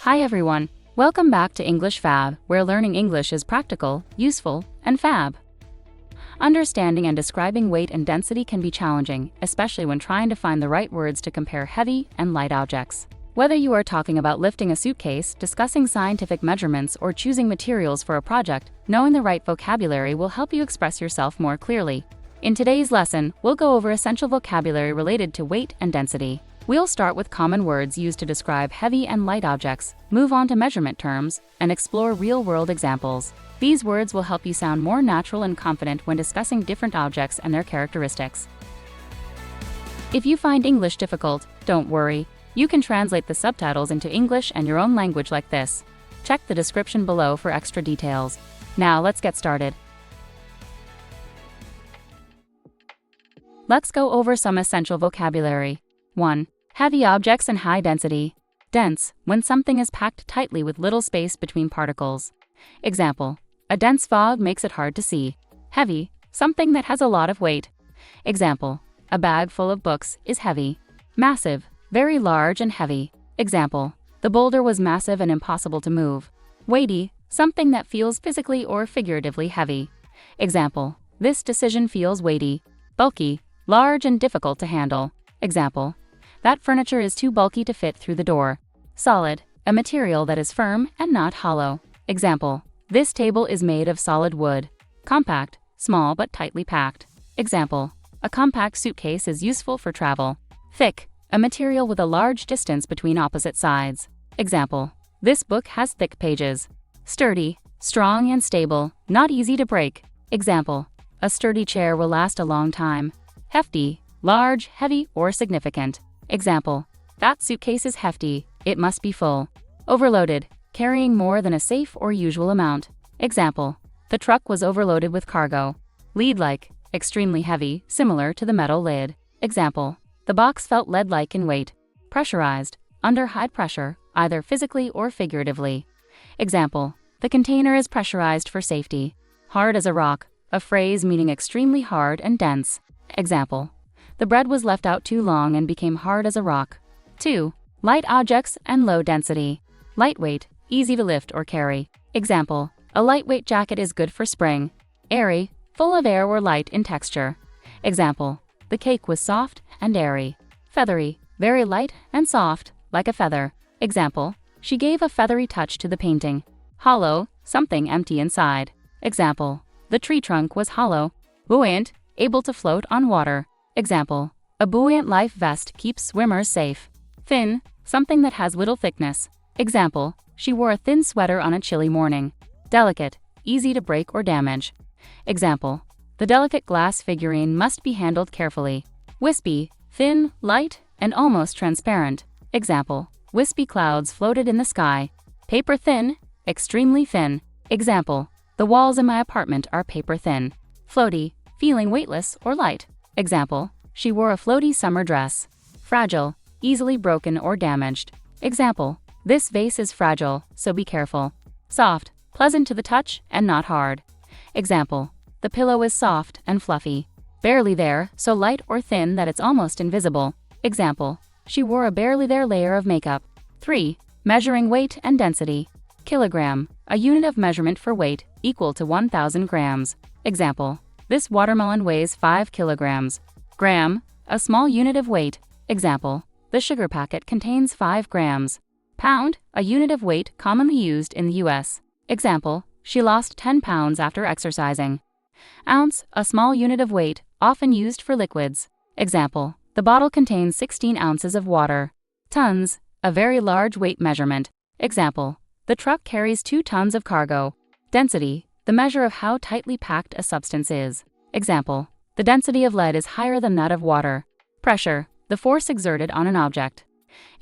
Hi everyone, welcome back to English Fab, where learning English is practical, useful, and fab. Understanding and describing weight and density can be challenging, especially when trying to find the right words to compare heavy and light objects. Whether you are talking about lifting a suitcase, discussing scientific measurements, or choosing materials for a project, knowing the right vocabulary will help you express yourself more clearly. In today's lesson, we'll go over essential vocabulary related to weight and density. We'll start with common words used to describe heavy and light objects, move on to measurement terms, and explore real-world examples. These words will help you sound more natural and confident when discussing different objects and their characteristics. If you find English difficult, don't worry. You can translate the subtitles into English and your own language like this. Check the description below for extra details. Now let's get started. Let's go over some essential vocabulary. 1. Heavy objects and high density. Dense, when something is packed tightly with little space between particles. Example, a dense fog makes it hard to see. Heavy, something that has a lot of weight. Example, a bag full of books is heavy. Massive, very large and heavy. Example, the boulder was massive and impossible to move. Weighty, something that feels physically or figuratively heavy. Example, this decision feels weighty. Bulky, large and difficult to handle. Example, that furniture is too bulky to fit through the door. Solid, a material that is firm and not hollow. Example, this table is made of solid wood. Compact, small but tightly packed. Example, a compact suitcase is useful for travel. Thick, a material with a large distance between opposite sides. Example, this book has thick pages. Sturdy, strong and stable, not easy to break. Example, a sturdy chair will last a long time. Hefty, large, heavy, or significant. Example, that suitcase is hefty, it must be full. Overloaded, carrying more than a safe or usual amount. Example, the truck was overloaded with cargo. Lead-like, extremely heavy, similar to the metal lid. Example, the box felt lead-like in weight. Pressurized, under high pressure, either physically or figuratively. Example, the container is pressurized for safety. Hard as a rock, a phrase meaning extremely hard and dense. Example, the bread was left out too long and became hard as a rock. 2. Light objects and low density. Lightweight, easy to lift or carry. Example, a lightweight jacket is good for spring. Airy, full of air or light in texture. Example, the cake was soft and airy. Feathery, very light and soft, like a feather. Example, she gave a feathery touch to the painting. Hollow, something empty inside. Example, the tree trunk was hollow. Buoyant, able to float on water. Example, a buoyant life vest keeps swimmers safe. Thin, something that has little thickness. Example, she wore a thin sweater on a chilly morning. Delicate, easy to break or damage. Example, the delicate glass figurine must be handled carefully. Wispy, thin, light, and almost transparent. Example, wispy clouds floated in the sky. Paper thin, extremely thin. Example, the walls in my apartment are paper thin. Floaty, feeling weightless or light. Example, she wore a floaty summer dress. Fragile, easily broken or damaged. Example, this vase is fragile, so be careful. Soft, pleasant to the touch and not hard. Example, the pillow is soft and fluffy. Barely there, so light or thin that it's almost invisible. Example, she wore a barely there layer of makeup. 3. Measuring weight and density. Kilogram, a unit of measurement for weight, equal to 1,000 grams. Example, this watermelon weighs 5 kilograms. Gram, a small unit of weight. Example, the sugar packet contains 5 grams. Pound, a unit of weight commonly used in the US. Example, she lost 10 pounds after exercising. Ounce, a small unit of weight, often used for liquids. Example, the bottle contains 16 ounces of water. Tons, a very large weight measurement. Example, the truck carries 2 tons of cargo. Density, the measure of how tightly packed a substance is. Example, the density of lead is higher than that of water. Pressure, the force exerted on an object.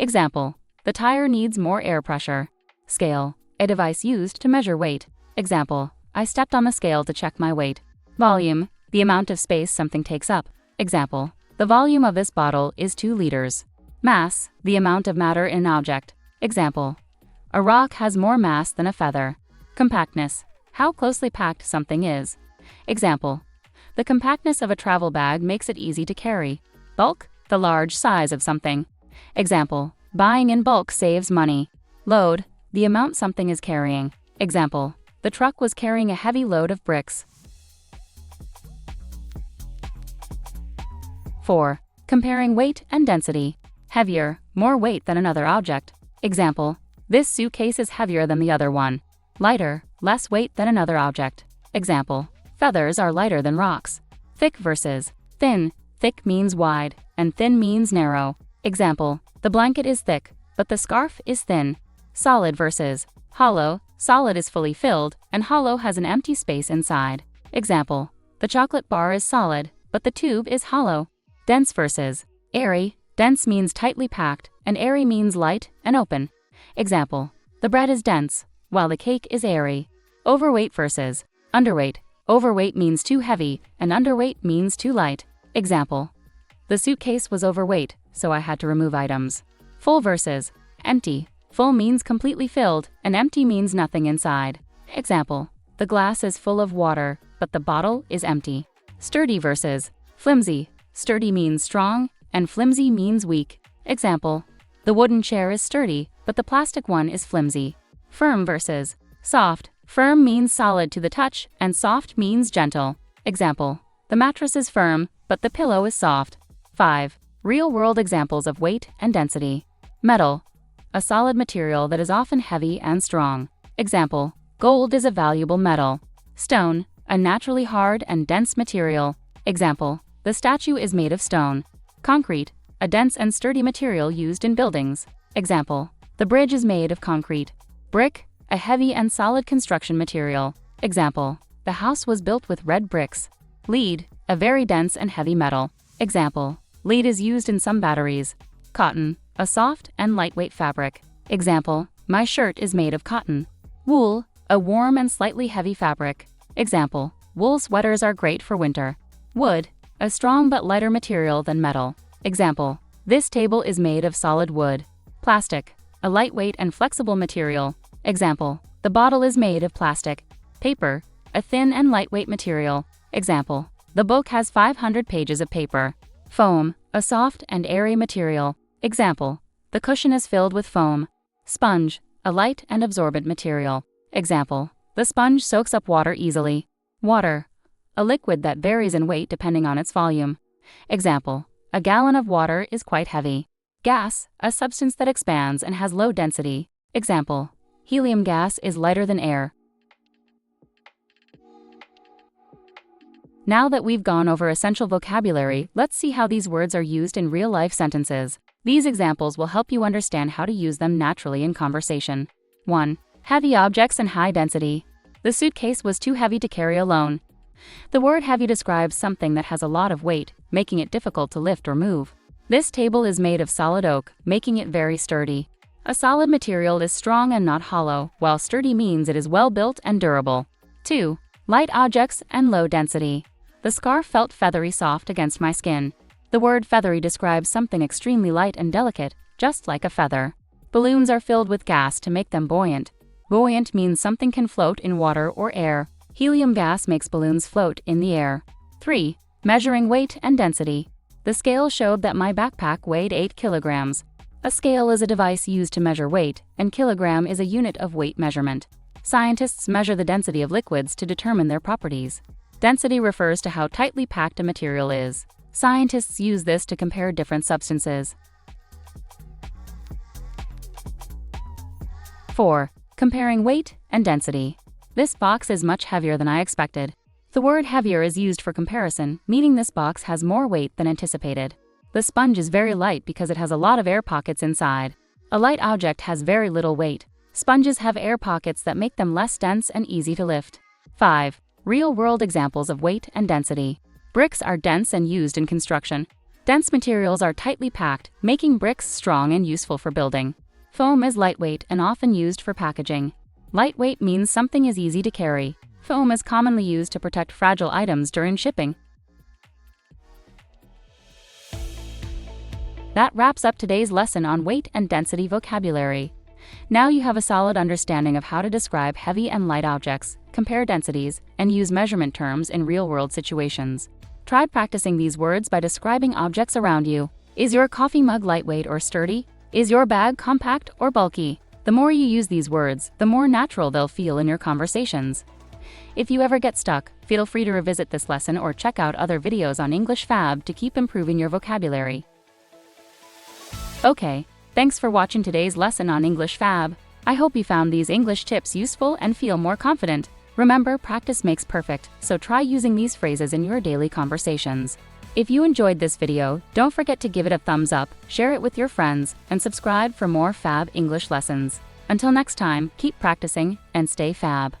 Example, the tire needs more air pressure. Scale, a device used to measure weight. Example, I stepped on the scale to check my weight. Volume, the amount of space something takes up. Example, the volume of this bottle is 2 liters. Mass, the amount of matter in an object. Example, a rock has more mass than a feather. Compactness, how closely packed something is. Example, the compactness of a travel bag makes it easy to carry. Bulk, the large size of something. Example, buying in bulk saves money. Load, the amount something is carrying. Example, the truck was carrying a heavy load of bricks. 4. Comparing weight and density. Heavier, more weight than another object. Example, this suitcase is heavier than the other one. Lighter, less weight than another object. Example, feathers are lighter than rocks. Thick versus thin. Thick means wide, and thin means narrow. Example, the blanket is thick, but the scarf is thin. Solid versus hollow. Solid is fully filled, and hollow has an empty space inside. Example, the chocolate bar is solid, but the tube is hollow. Dense versus airy. Dense means tightly packed, and airy means light and open. Example, the bread is dense, while the cake is airy. Overweight versus underweight. Overweight means too heavy, and underweight means too light. Example, the suitcase was overweight, so I had to remove items. Full versus empty. Full means completely filled, and empty means nothing inside. Example, the glass is full of water, but the bottle is empty. Sturdy versus flimsy. Sturdy means strong, and flimsy means weak. Example, the wooden chair is sturdy, but the plastic one is flimsy. Firm versus soft. Firm means solid to the touch, and soft means gentle. Example, the mattress is firm, but the pillow is soft. 5. Real-world examples of weight and density. Metal, a solid material that is often heavy and strong. Example, gold is a valuable metal. Stone, a naturally hard and dense material. Example, the statue is made of stone. Concrete, a dense and sturdy material used in buildings. Example, the bridge is made of concrete. Brick, a heavy and solid construction material. Example, the house was built with red bricks. Lead, a very dense and heavy metal. Example, lead is used in some batteries. Cotton, a soft and lightweight fabric. Example, my shirt is made of cotton. Wool, a warm and slightly heavy fabric. Example, wool sweaters are great for winter. Wood, a strong but lighter material than metal. Example, this table is made of solid wood. Plastic, a lightweight and flexible material. Example, the bottle is made of plastic. Paper, a thin and lightweight material. Example, the book has 500 pages of paper. Foam, a soft and airy material. Example, the cushion is filled with foam. Sponge, a light and absorbent material. Example, the sponge soaks up water easily. Water, a liquid that varies in weight depending on its volume. Example, a gallon of water is quite heavy. Gas, a substance that expands and has low density. Example, helium gas is lighter than air. Now that we've gone over essential vocabulary, let's see how these words are used in real-life sentences. These examples will help you understand how to use them naturally in conversation. 1. Heavy objects and high density. The suitcase was too heavy to carry alone. The word heavy describes something that has a lot of weight, making it difficult to lift or move. This table is made of solid oak, making it very sturdy. A solid material is strong and not hollow, while sturdy means it is well built and durable. 2. Light objects and low density. The scarf felt feathery soft against my skin. The word feathery describes something extremely light and delicate, just like a feather. Balloons are filled with gas to make them buoyant. Buoyant means something can float in water or air. Helium gas makes balloons float in the air. 3. Measuring weight and density. The scale showed that my backpack weighed 8 kilograms. A scale is a device used to measure weight, and kilogram is a unit of weight measurement. Scientists measure the density of liquids to determine their properties. Density refers to how tightly packed a material is. Scientists use this to compare different substances. 4. Comparing weight and density. This box is much heavier than I expected. The word heavier is used for comparison, meaning this box has more weight than anticipated. The sponge is very light because it has a lot of air pockets inside. A light object has very little weight. Sponges have air pockets that make them less dense and easy to lift. 5. Real-world examples of weight and density. Bricks are dense and used in construction. Dense materials are tightly packed, making bricks strong and useful for building. Foam is lightweight and often used for packaging. Lightweight means something is easy to carry. Foam is commonly used to protect fragile items during shipping. That wraps up today's lesson on weight and density vocabulary. Now you have a solid understanding of how to describe heavy and light objects, compare densities, and use measurement terms in real-world situations. Try practicing these words by describing objects around you. Is your coffee mug lightweight or sturdy? Is your bag compact or bulky? The more you use these words, the more natural they'll feel in your conversations. If you ever get stuck, feel free to revisit this lesson or check out other videos on English Fab to keep improving your vocabulary. Okay, thanks for watching today's lesson on English Fab. I hope you found these English tips useful and feel more confident. Remember, practice makes perfect, so try using these phrases in your daily conversations. If you enjoyed this video, don't forget to give it a thumbs up, share it with your friends, and subscribe for more Fab English lessons. Until next time, keep practicing and stay Fab.